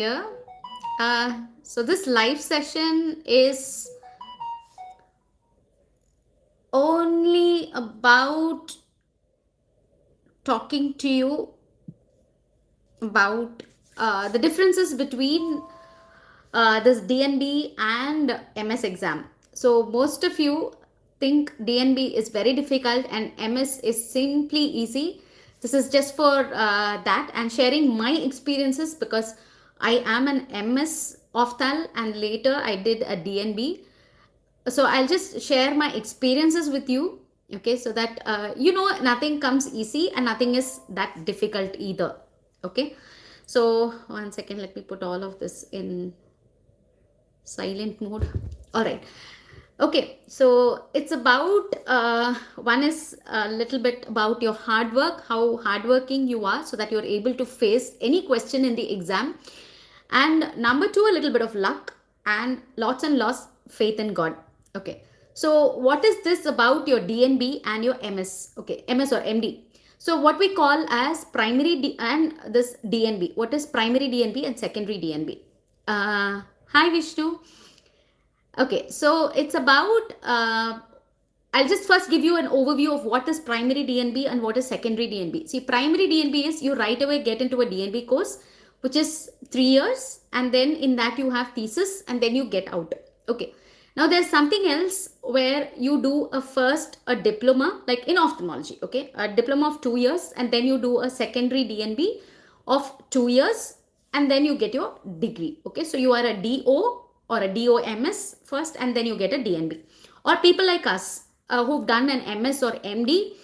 here. So this live session is only about talking to you about the differences between this DNB and MS exam. So most of you think DNB is very difficult and MS is simply easy. This is just for that and sharing my experiences because I am an MS Oftal and later I did a DNB. So I'll just share my experiences with you. Okay, so that nothing comes easy and nothing is that difficult either. Okay, so one second, let me put all of this in silent mode. All right. Okay, so it's about one is a little bit about your hard work, how hardworking you are, so that you're able to face any question in the exam. And number two, a little bit of luck and lots faith in God. Okay, so what is this about your DNB and your MS? Okay, MS or MD. So what we call as primary and this DNB. What is primary DNB and secondary DNB? Hi Vishnu. Okay, so it's about, I'll just first give you an overview of what is primary DNB and what is secondary DNB. See, primary DNB is you right away get into a DNB course, which is 3 years, and then in that you have thesis, and then you get out. Okay, now there's something else where you do a diploma, like in ophthalmology, okay, a diploma of 2 years, and then you do a secondary DNB of 2 years, and then you get your degree. Okay, so you are a DO or a DOMS first, and then you get a DNB. Or people like us who've done an MS or MD,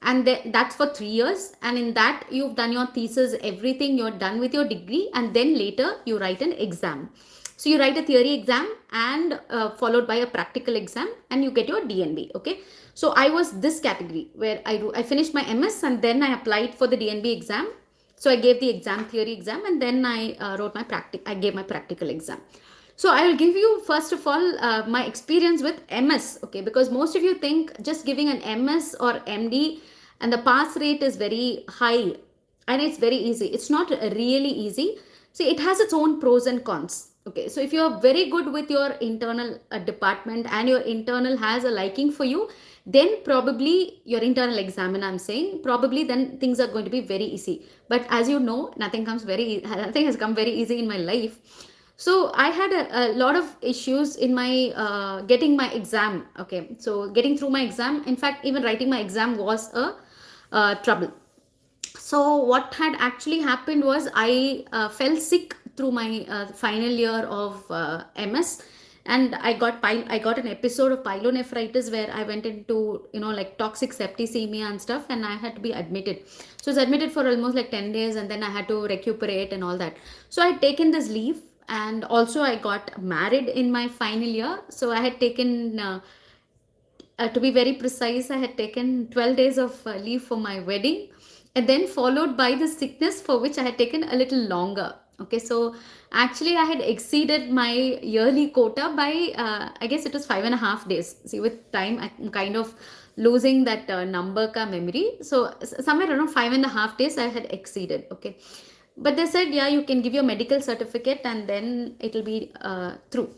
and that's for 3 years, and in that you've done your thesis, everything, you're done with your degree, and then later you write an exam. So you write a theory exam and followed by a practical exam, and you get your DNB. Okay, so I was this category where I finished my MS and then I applied for the DNB exam. So I gave the exam, theory exam, and then I I gave my practical exam. So I will give you first of all my experience with MS, okay, because most of you think just giving an MS or MD and the pass rate is very high and it's very easy. It's not really easy. See, it has its own pros and cons. Okay, so if you're very good with your internal department and your internal has a liking for you, then probably your internal examiner, I'm saying, probably then things are going to be very easy. But as you know, nothing has come very easy in my life. So I had a lot of issues in my getting my exam. Okay, so getting through my exam, in fact, even writing my exam was a trouble. So what had actually happened was I fell sick through my final year of MS, and I got an episode of pyelonephritis where I went into like toxic septicemia and stuff, and I had to be admitted. So I was admitted for almost like 10 days, and then I had to recuperate and all that. So I had taken this leave, and also I got married in my final year. So I had taken to be very precise, I had taken 12 days of leave for my wedding, and then followed by the sickness for which I had taken a little longer. Okay, so actually I had exceeded my yearly quota by I guess it was 5.5 days. See, with time I'm kind of losing that number ka memory. So somewhere around 5.5 days I had exceeded. Okay, but they said, yeah, you can give your medical certificate and then it'll be through.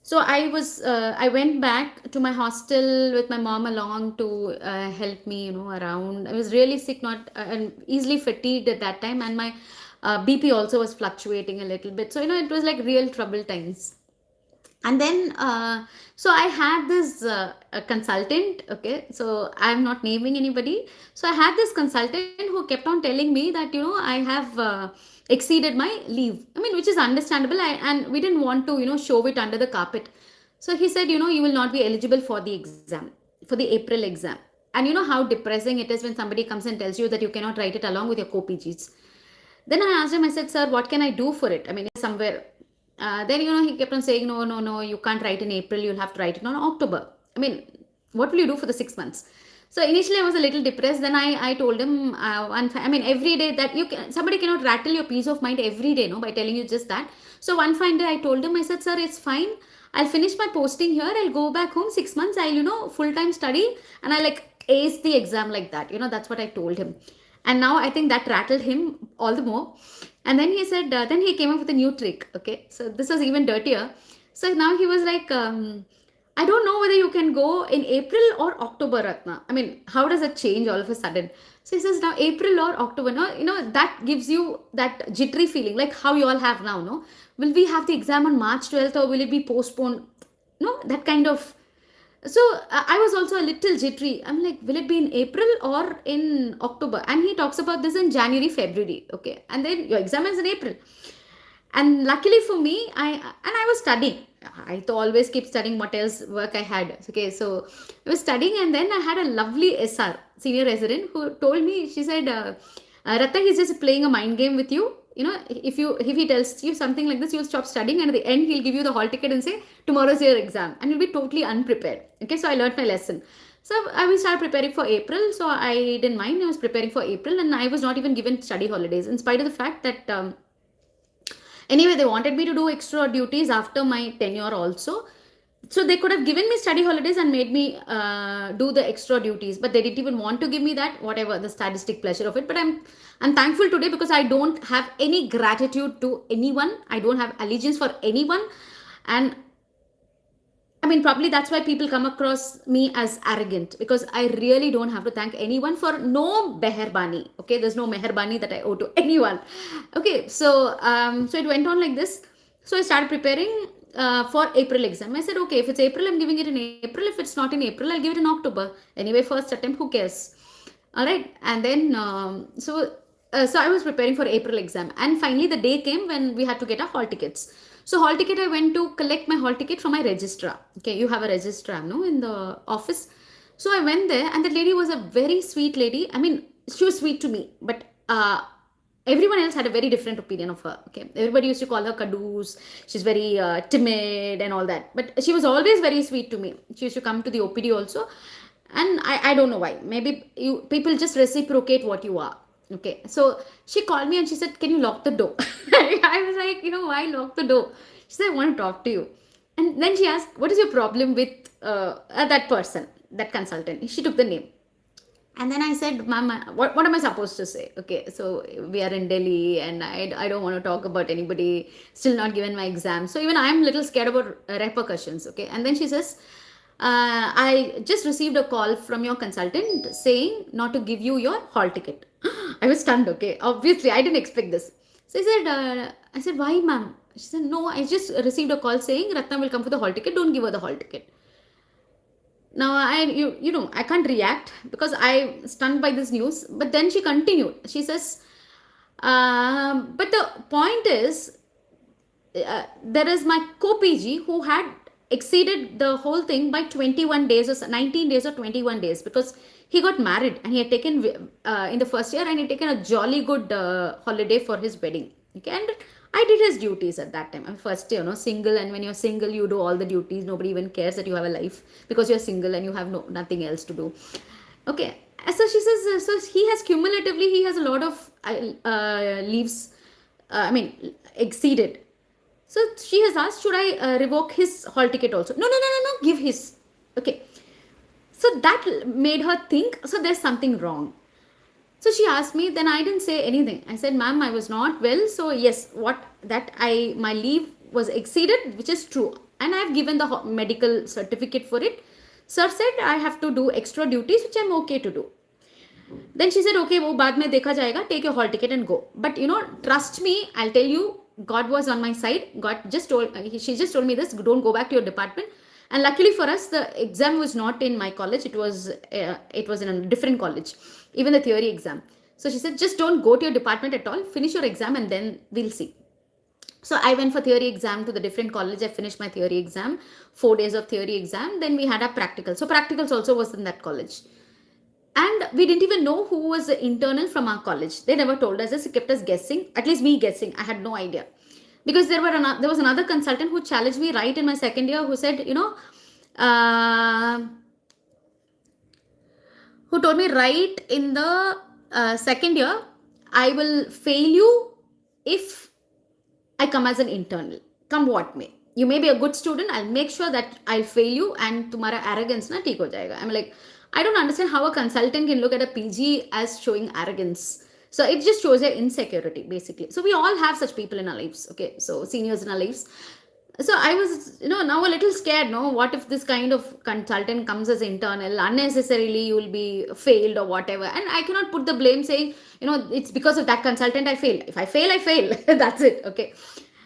So I went back to my hostel with my mom along to help me, around. I was really sick, not and easily fatigued at that time, and my BP also was fluctuating a little bit. So it was like real trouble times. And then so I had this a consultant. Okay, so I'm not naming anybody. So I had this consultant who kept on telling me that I have exceeded my leave. I mean, which is understandable. And we didn't want to shove it under the carpet. So he said, you will not be eligible for the exam, for the April exam. And you know how depressing it is when somebody comes and tells you that you cannot write it along with your co-PGs. Then I asked him, I said, sir, what can I do for it? I mean, somewhere. Then he kept on saying, no, you can't write in April, you'll have to write it on October. I mean, what will you do for the 6 months? So initially I was a little depressed. Then I told him, every day that somebody cannot rattle your peace of mind every day, by telling you just that. So one fine day I told him, I said, sir, it's fine. I'll finish my posting here. I'll go back home 6 months. I'll, full-time study, and I ace the exam like that. That's what I told him. And now I think that rattled him all the more. And then he said, then he came up with a new trick. Okay, so this was even dirtier. So now he was like, I don't know whether you can go in April or October, Ratna. I mean, how does it change all of a sudden? So he says now April or October. No, that gives you that jittery feeling, like how you all have now. No, will we have the exam on March 12th or will it be postponed? No, that kind of. So I was also a little jittery. I'm like, will it be in April or in October? And he talks about this in January, February. Okay, and then your exam is in April. And luckily for me, I was studying. I to always keep studying what else work I had. Okay, so I was studying, and then I had a lovely SR, senior resident, who told me, she said, Ratna, he's just playing a mind game with you. If he tells you something like this, you'll stop studying, and at the end, he'll give you the hall ticket and say, tomorrow's your exam, and you'll be totally unprepared. Okay, so I learned my lesson. So I will start preparing for April. So I didn't mind. I was preparing for April, and I was not even given study holidays, in spite of the fact that. Anyway, they wanted me to do extra duties after my tenure also. So they could have given me study holidays and made me do the extra duties, but they didn't even want to give me that, whatever the statistic pleasure of it. But I'm thankful today because I don't have any gratitude to anyone. I don't have allegiance for anyone. And I mean, probably that's why people come across me as arrogant, because I really don't have to thank anyone for no meherbani. Okay, there's no meherbani that I owe to anyone. Okay, so it went on like this. So I started preparing for April exam. I said, okay, if it's April, I'm giving it in April. If it's not in April, I'll give it in October. Anyway, first attempt, who cares? All right, and then so I was preparing for April exam, and finally the day came when we had to get our hall tickets. So hall ticket, I went to collect my hall ticket from my registrar. Okay, you have a registrar, no, in the office. So I went there, and that lady was a very sweet lady. I mean, she was sweet to me, but everyone else had a very different opinion of her. Okay, everybody used to call her Caduce. She's very timid and all that, but she was always very sweet to me. She used to come to the OPD also, and I don't know why. Maybe people just reciprocate what you are. Okay, so she called me and she said, can you lock the door? I was like, why lock the door? She said, I want to talk to you. And then she asked, what is your problem with that person, that consultant? She took the name. And then I said, Mama, what am I supposed to say? Okay, so we are in Delhi and I don't want to talk about anybody, still not given my exam. So even I'm a little scared about repercussions. Okay, and then she says, I just received a call from your consultant saying not to give you your hall ticket. I was stunned. Okay, obviously I didn't expect this. So I said, why, ma'am? She said, no, I just received a call saying Ratna will come for the hall ticket. Don't give her the hall ticket. Now I can't react because I'm stunned by this news. But then she continued. She says, but the point is, there is my co-PG who had exceeded the whole thing by 21 days or 19 days or 21 days, because he got married and he had taken in the first year, and he had taken a jolly good holiday for his wedding. Okay, and I did his duties at that time. I'm first year, single, and when you're single, you do all the duties. Nobody even cares that you have a life because you're single and you have nothing else to do. Okay, so she says, so he has a lot of leaves. Exceeded. So she has asked, should I revoke his hall ticket also? No, give his. Okay. So that made her think, so there's something wrong. So she asked me, then I didn't say anything. I said, ma'am, I was not well. So yes, my leave was exceeded, which is true. And I've given the medical certificate for it. Sir said I have to do extra duties, which I'm okay to do. Then she said, okay, wo baad mein dekha jayega, take your hall ticket and go. But trust me, I'll tell you, God was on my side. She just told me this, don't go back to your department. And luckily for us, the exam was not in my college. It was in a different college, even the theory exam. So she said, just don't go to your department at all. Finish your exam and then we'll see. So I went for theory exam to the different college. I finished my theory exam, 4 days of theory exam. Then we had a practical. So practicals also was in that college. And we didn't even know who was the internal from our college. They never told us. They kept us guessing. At least me guessing. I had no idea. Because there was another consultant who challenged me right in my second year, who said, who told me right in the second year, I will fail you if I come as an internal. Come what may. You may be a good student. I'll make sure that I'll fail you and tumhara arrogance na theek ho jayega. I'm like, I don't understand how a consultant can look at a PG as showing arrogance. So it just shows your insecurity, basically. So we all have such people in our lives, okay? So seniors in our lives. So I was, now a little scared, no? What if this kind of consultant comes as internal, unnecessarily you will be failed or whatever. And I cannot put the blame saying, it's because of that consultant I failed. If I fail, I fail. That's it, okay?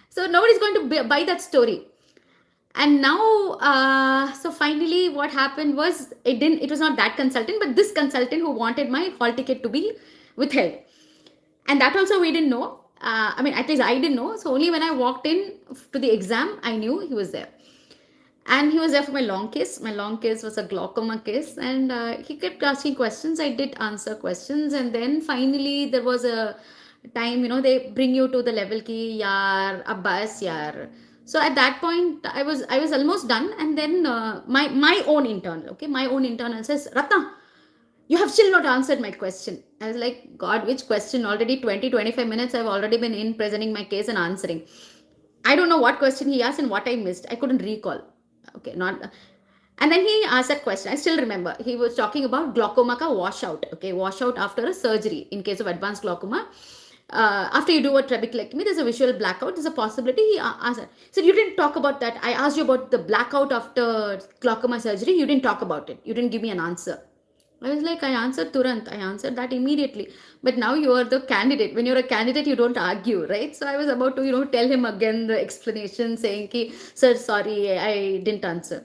So nobody's going to buy that story. And now, so finally what happened was, it was not that consultant, but this consultant who wanted my hall ticket to be withheld. And that also we didn't know. At least I didn't know. So only when I walked in to the exam, I knew he was there. And he was there for my long case. My long case was a glaucoma case, and he kept asking questions. I did answer questions, and then finally there was a time, they bring you to the level ki yaar, abbas yaar. So at that point, I was almost done, and then my own internal, okay, my own internal says, Ratna, you have still not answered my question. I was like, God, which question? Already 20-25 minutes I've already been in presenting my case and answering. I don't know what question he asked and what I missed. I couldn't recall. Okay, not. And then he asked that question. I still remember. He was talking about glaucoma ka washout. Okay, washout after a surgery in case of advanced glaucoma. After you do a trabeculectomy, there's a visual blackout. There's a possibility. He asked that. He said, you didn't talk about that. I asked you about the blackout after glaucoma surgery. You didn't talk about it. You didn't give me an answer. I was like, I answered Turant. I answered that immediately. But now you are the candidate. When you're a candidate, you don't argue, right? So I was about to, tell him again the explanation saying, ki, sir, sorry, I didn't answer.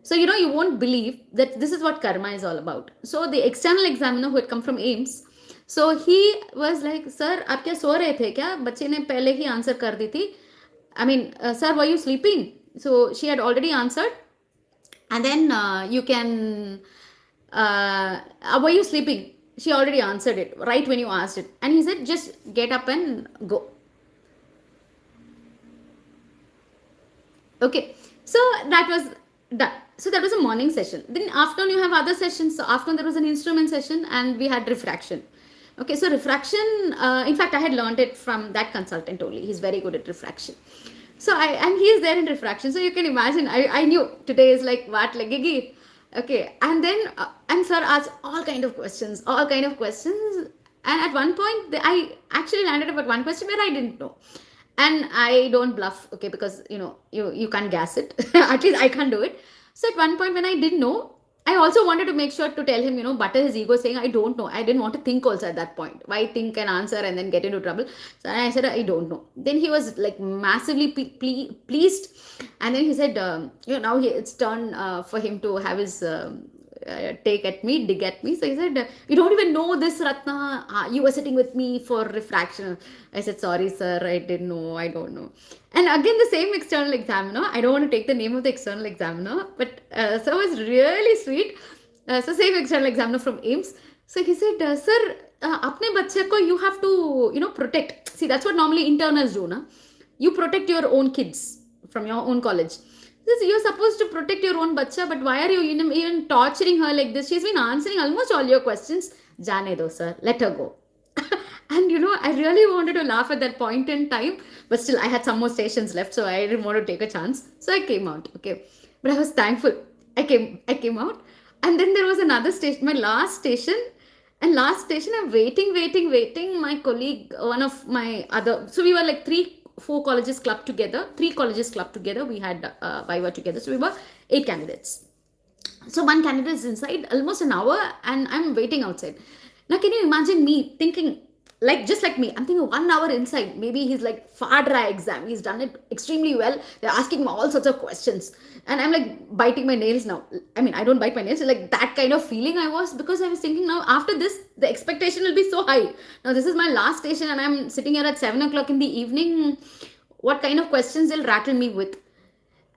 So, you won't believe that this is what karma is all about. So the external examiner who had come from AIMS, so he was like, sir, आप क्या सो रहे थे क्या? बच्चे ने पहले ही answer कर दी थी. Sir, were you sleeping? So she had already answered. And then you can... were you sleeping? She already answered it right when you asked it. And he said, just get up and go. Okay, so that was done. So that was a morning session. Then afternoon you have other sessions. So afternoon there was an instrument session and we had refraction. Okay, so refraction, in fact I had learned it from that consultant only. He's very good at refraction. So and he is there in refraction. So you can imagine, I knew today is like what lagegi. Okay, and then and sir asked all kind of questions. And at one point I actually landed up at one question where I didn't know. And I don't bluff, okay, because you can't gas it. At least I can't do it. So at one point when I didn't know, I also wanted to make sure to tell him, butter his ego, saying I don't know. I didn't want to think also at that point. Why think and answer and then get into trouble? So I said, I don't know. Then he was like massively pleased. And then he said, now it's turn for him to have his dig at me. So he said, you don't even know this, Ratna. You were sitting with me for refraction. I said, sorry, sir. I didn't know. I don't know. And again, the same external examiner. I don't want to take the name of the external examiner, but so it was really sweet. So same external examiner from AIMS. So he said, sir, apne bachche ko you have to, protect. See, that's what normally internals do, na? You protect your own kids from your own college. You're supposed to protect your own bacha, but why are you even torturing her like this? She's been answering almost all your questions. Jane do, sir. Let her go. And I really wanted to laugh at that point in time, but still I had some more stations left, so I didn't want to take a chance. So I came out, okay. But I was thankful. I came out. And then there was another station, my last station. And last station, I'm waiting. My colleague, one of my other, so we were like 3-4 colleges clubbed together. 3 colleges clubbed together. We had Viva together. So we were 8 candidates. So one candidate is inside almost an hour and I'm waiting outside. Now, can you imagine me thinking, just like me, I'm thinking 1 hour inside. Maybe he's like far dry exam. He's done it extremely well. They're asking him all sorts of questions. And I'm like biting my nails now. I don't bite my nails. Like that kind of feeling I was, because I was thinking now after this, the expectation will be so high. Now this is my last station and I'm sitting here at 7 o'clock in the evening. What kind of questions they'll rattle me with?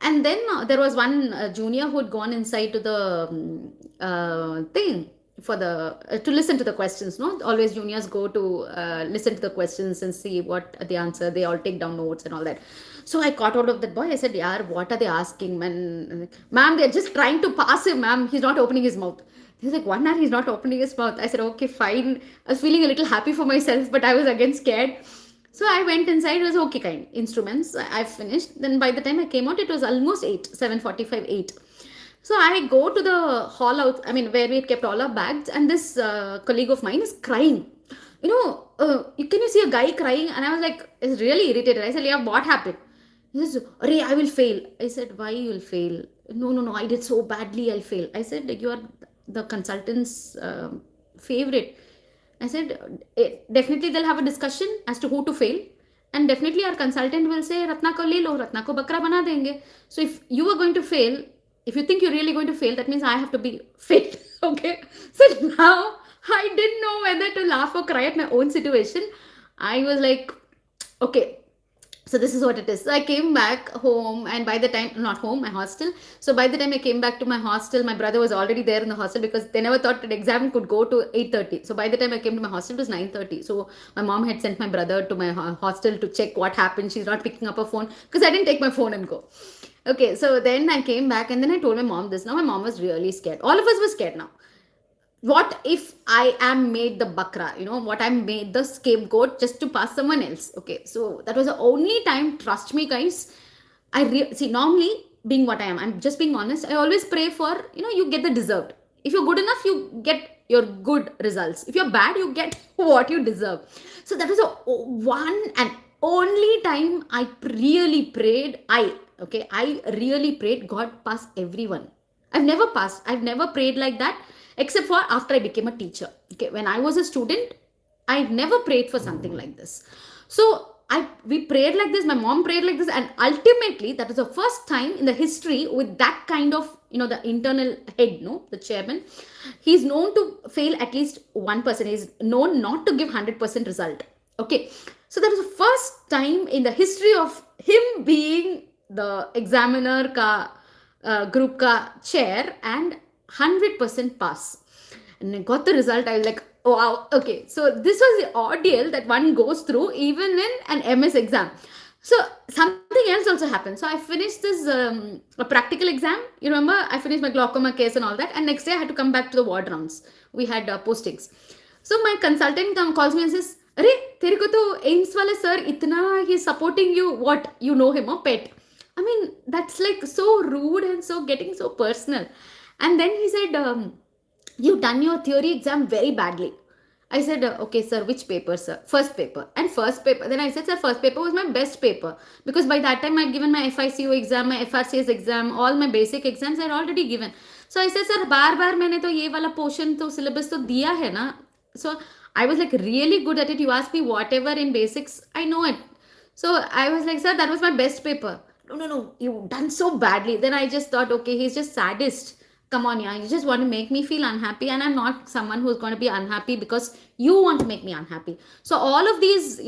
And then there was one junior who had gone inside to the thing for the to listen to the questions. No, always juniors go to listen to the questions and see what the answer. They all take down notes and all that. So I caught out of that boy. I said, "Yaar, what are they asking, man? Ma'am, they're just trying to pass him, ma'am. He's not opening his mouth." He's like, 1 hour he's not opening his mouth. I said, okay, fine. I was feeling a little happy for myself, but I was again scared. So I went inside. It was okay, kind instruments. I finished. Then by the time I came out, it was almost 8, 7:45, 8. So I go to the hall out, where we kept all our bags, and this colleague of mine is crying. can you see a guy crying? And I was like, it's really irritated. I said, yeah, what happened? He says, Arey, I will fail. I said, why you will fail? No, no, no, I did so badly, I'll fail. I said, you are the consultant's favorite. I said, definitely they'll have a discussion as to who to fail. And definitely our consultant will say, Ratna ko le lo, Ratna ko bakra bana denge. So if you are going to fail, if you think you're really going to fail, that means I have to be failed. Okay. So now I didn't know whether to laugh or cry at my own situation. I was like, okay, so this is what it is. So I came back home, and by the time, not home, my hostel. So by the time I came back to my hostel, my brother was already there in the hostel, because they never thought that exam could go to 8:30. So by the time I came to my hostel, it was 9:30. So my mom had sent my brother to my hostel to check what happened. She's not picking up her phone, because I didn't take my phone and go. Okay, so then I came back, and then I told my mom this. Now my mom was really scared. All of us were scared now. What if I am made the bakra, what I'm made the scapegoat just to pass someone else? Okay, so that was the only time, trust me, guys. See, normally, being what I am, I'm just being honest, I always pray for, you get the deserved. If you're good enough, you get your good results. If you're bad, you get what you deserve. So that was the one and only time I really prayed. I really prayed, God, pass everyone. I've never passed. I've never prayed like that, except for after I became a teacher. Okay, when I was a student, I never prayed for something like this. So we prayed like this. My mom prayed like this, and ultimately, that was the first time in the history with that kind of, the internal head, the chairman. He's known to fail at least one person. He's known not to give 100% result. Okay, so that was the first time in the history of him being the examiner ka group ka chair, and 100% pass. And I got the result. I was like, oh, wow, okay. So this was the ordeal that one goes through even in an MS exam. So something else also happened. So I finished this a practical exam. You remember, I finished my glaucoma case and all that. And next day I had to come back to the ward rounds. We had postings. So my consultant calls me and says, Arey, tere ko to AIMS wale sir, itna he's supporting you. What? You know him, pet. I mean, that's like so rude and so getting so personal. And then he said, you've done your theory exam very badly. I said, okay, sir, which paper, sir? First paper. And first paper. Then I said, sir, first paper was my best paper. Because by that time, I'd given my FICO exam, my FRCS exam, all my basic exams I'd already given. So I said, sir, बार मैंने तो ये वाला portion तो syllabus तो दिया है ना. So I was like really good at it. You asked me whatever in basics, I know it. So I was like, sir, that was my best paper. No, you've done so badly. Then I just thought, okay, he's just sadist. Come on, yeah, you just want to make me feel unhappy, and I'm not someone who's going to be unhappy because you want to make me unhappy. So all of these,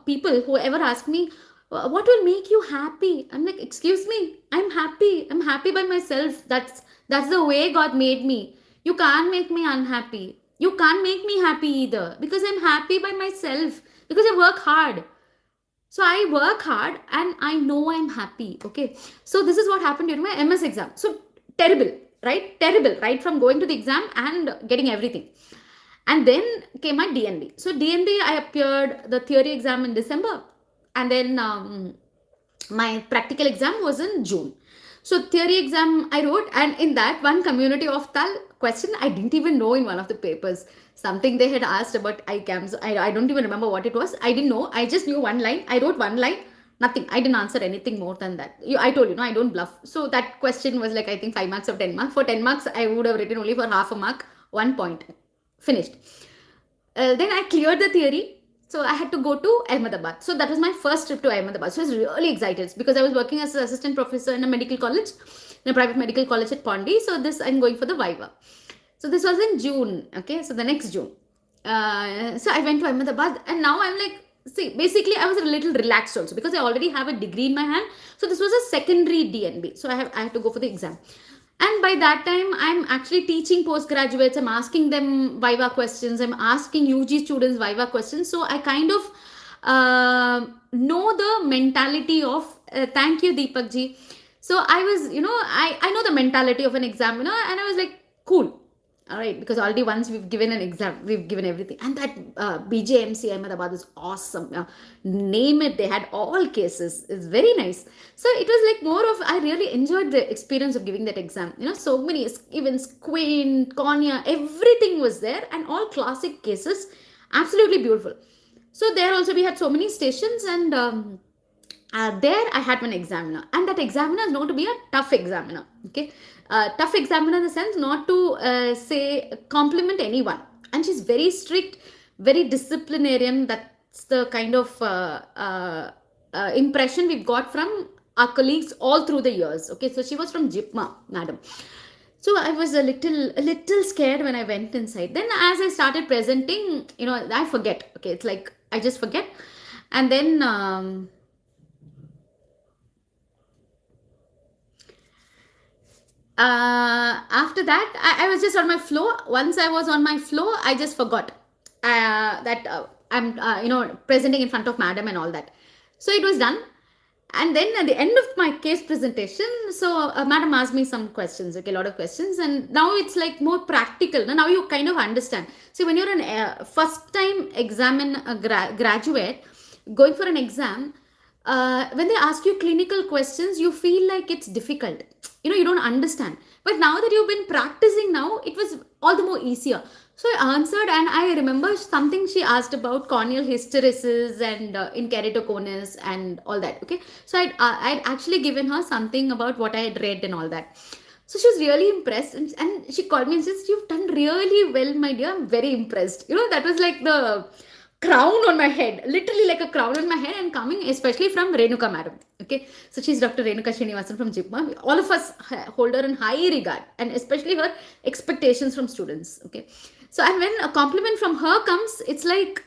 people who ever ask me, what will make you happy? I'm like, excuse me, I'm happy. I'm happy by myself. That's the way God made me. You can't make me unhappy. You can't make me happy either, because I'm happy by myself, because I work hard. So I work hard and I know I'm happy. Okay. So this is what happened during my MS exam. So terrible, right from going to the exam and getting everything. And then came my DNB. So DNB, I appeared the theory exam in December, and then my practical exam was in June. So theory exam I wrote, and in that one community of Tal question, I didn't even know in one of the papers. Something they had asked about ICAMs. I don't even remember what it was. I didn't know. I just knew one line. I wrote one line. Nothing. I didn't answer anything more than that. I told you, I don't bluff. So that question was like, I think 5 marks or 10 marks. For 10 marks, I would have written only for half a mark. 1 point. Finished. Then I cleared the theory. So I had to go to Ahmedabad. So that was my first trip to Ahmedabad. So I was really excited because I was working as an assistant professor in a medical college, in a private medical college at Pondy. So I'm going for the Viva. So this was in June. Okay. So the next June. So I went to Ahmedabad, and now I'm like, see, basically I was a little relaxed also because I already have a degree in my hand. So this was a secondary DNB. So I have to go for the exam. And by that time, I'm actually teaching postgraduates. I'm asking them Viva questions. I'm asking UG students Viva questions. So I kind of know the mentality of, thank you, Deepak ji. So I was, I know the mentality of an exam, and I was like, cool. All right, because already once we've given an exam, we've given everything. And that BJMC Ahmedabad is awesome. Name it, they had all cases. It's very nice. So it was like more of, I really enjoyed the experience of giving that exam. So many events, Queen, Konya, everything was there, and all classic cases. Absolutely beautiful. So there also we had so many stations, and there I had one examiner, and that examiner is known to be a tough examiner. Okay, tough examiner in the sense not to say compliment anyone, and she's very strict, very disciplinarian. That's the kind of impression we've got from our colleagues all through the years. Okay, so she was from Jipma, madam. So I was a little scared when I went inside. Then as I started presenting, I forget. Okay, it's like I just forget. And then after that, I was just on my flow. Once I was on my flow, I just forgot that I'm presenting in front of madam and all that. So it was done. And then at the end of my case presentation, so madam asked me some questions, okay, a lot of questions, and now it's like more practical. Now you kind of understand. See, when you're an first time graduate going for an exam, when they ask you clinical questions, you feel like it's difficult. You don't understand. But now that you've been practicing, now it was all the more easier. So I answered, and I remember something she asked about corneal hysteresis and in keratoconus and all that. Okay, so I'd actually given her something about what I had read and all that. So she was really impressed, and she called me and says, "You've done really well, my dear. I'm very impressed." That was like the crown on my head, literally like a crown on my head, and coming especially from Renuka madam. Okay, so she's Dr. Renuka Srinivasan from Jipma. All of us hold her in high regard, and especially her expectations from students. Okay, so and when a compliment from her comes, it's like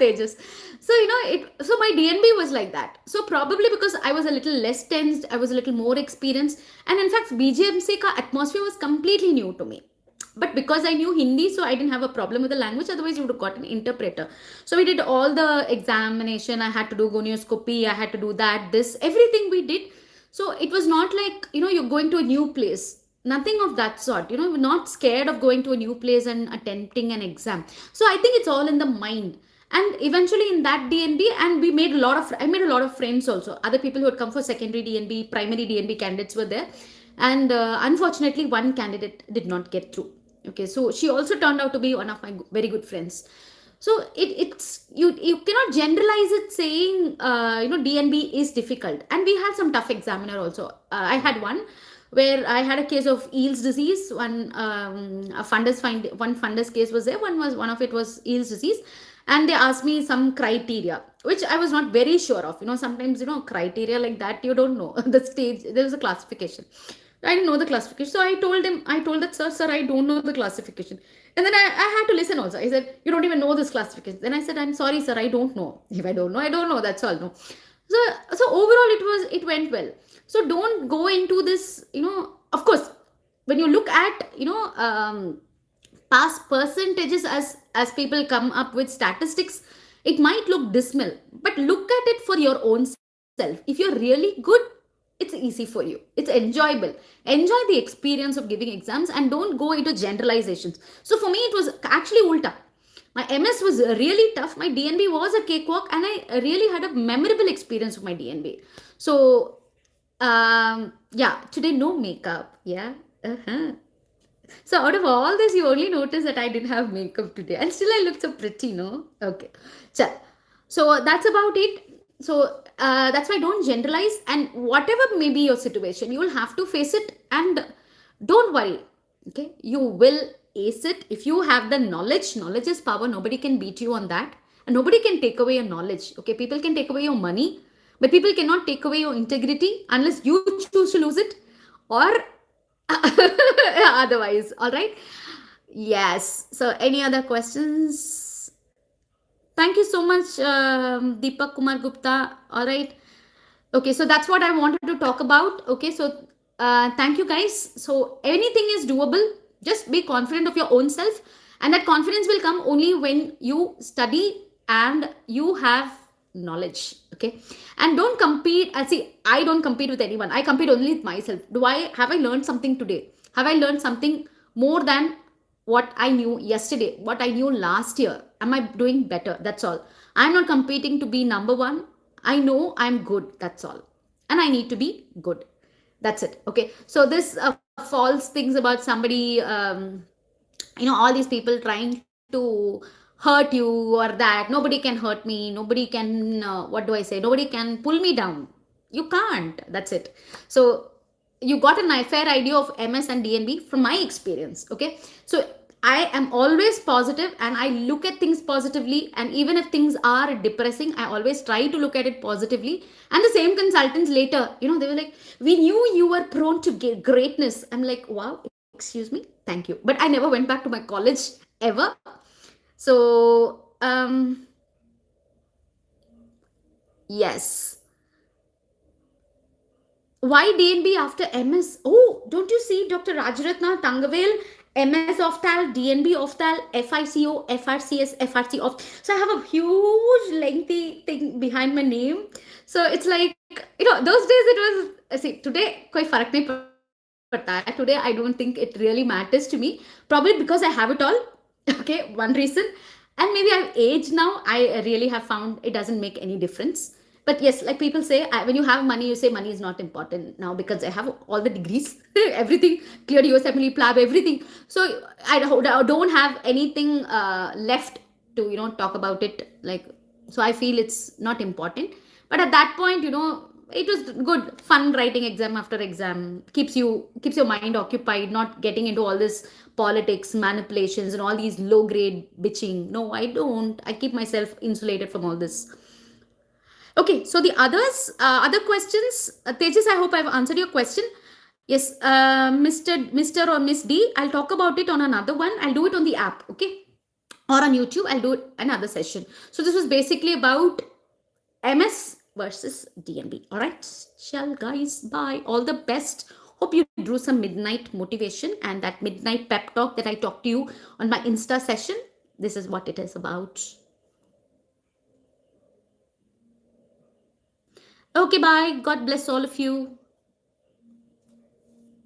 Tejas. So so my DNB was like that. So probably because I was a little less tensed, I was a little more experienced, and in fact BGMC ka atmosphere was completely new to me. But because I knew Hindi, so I didn't have a problem with the language. Otherwise, you would have got an interpreter. So we did all the examination. I had to do gonioscopy. I had to do that, this, everything we did. So it was not like, you're going to a new place. Nothing of that sort. We're not scared of going to a new place and attempting an exam. So I think it's all in the mind. And eventually in that DNB, and I made a lot of friends also. Other people who had come for secondary DNB, primary DNB candidates were there. And unfortunately, one candidate did not get through. Okay, so she also turned out to be one of my very good friends. So it's you cannot generalize it saying DNB is difficult. And we had some tough examiner also. I had one where I had a case of Eels disease. One fundus case was there. One of it was Eels disease, and they asked me some criteria which I was not very sure of. Sometimes criteria like that you don't know the stage. There was a classification. I didn't know the classification. So I told that, sir, I don't know the classification. And then I had to listen also. I said, you don't even know this classification. Then I said, I'm sorry, sir, I don't know. If I don't know, I don't know. That's all. No. So overall, it went well. So don't go into this, of course, when you look at, past percentages as people come up with statistics, it might look dismal, but look at it for your own self. If you're really good, it's easy for you, it's enjoyable. Enjoy the experience of giving exams, and don't go into generalizations. So for me it was actually ulta. My MS was really tough, my DNB was a cakewalk, and I really had a memorable experience with my DNB. So yeah, today no makeup. Yeah. So out of all this, you only notice that I didn't have makeup today, and still I look so pretty, no? Okay, so that's about it. So that's why don't generalize, and whatever may be your situation, you will have to face it, and don't worry. Okay, you will ace it if you have the knowledge. Knowledge is power. Nobody can beat you on that, and nobody can take away your knowledge. Okay, people can take away your money, but people cannot take away your integrity unless you choose to lose it, or otherwise. All right. Yes. So any other questions? Thank you so much, Deepak Kumar Gupta. All right. Okay, so that's what I wanted to talk about. Okay, so thank you guys. So anything is doable. Just be confident of your own self, and that confidence will come only when you study and you have knowledge. Okay, and don't compete. See, I don't compete with anyone. I compete only with myself. Have I learned something today? Have I learned something more than what I knew yesterday, what I knew last year? Am I doing better? That's all. I'm not competing to be number one. I know I'm good. That's all. And I need to be good. That's it. Okay. So this false things about somebody all these people trying to hurt you or that nobody can hurt me, nobody can what do I say, nobody can pull me down. You can't, that's it. So you got a fair idea of MS and DNB from my experience. Okay, so I am always positive and I look at things positively, and even if things are depressing, I always try to look at it positively. And the same consultants later, they were like, we knew you were prone to greatness. I'm like, wow, excuse me, thank you, but I never went back to my college ever. So yes. Why DNB after MS? Oh, don't you see Dr. Rajarathna Tangavel, MS Oftal, DNB Oftal, FICO, FRCS, FRC of. So I have a huge lengthy thing behind my name. So it's like, those days it was, see, today, koi farak nahi padta hai. Today I don't think it really matters to me. Probably because I have it all. Okay, one reason. And maybe I've aged now. I really have found it doesn't make any difference. But yes, like people say, when you have money, you say money is not important now because I have all the degrees, everything, cleared USMLE, PLAB, everything. So I don't have anything left to talk about it. Like, so I feel it's not important. But at that point, it was good fun writing exam after exam, keeps your mind occupied, not getting into all this politics, manipulations, and all these low grade bitching. No, I don't. I keep myself insulated from all this. Okay, so the other questions, Tejas, I hope I've answered your question. Yes, Mr. or Miss D, I'll talk about it on another one. I'll do it on the app, okay, or on YouTube. I'll do it another session. So this was basically about MS versus DNB. All right, shall guys, bye. All the best. Hope you drew some midnight motivation and that midnight pep talk that I talked to you on my Insta session. This is what it is about. Okay, bye. God bless all of you.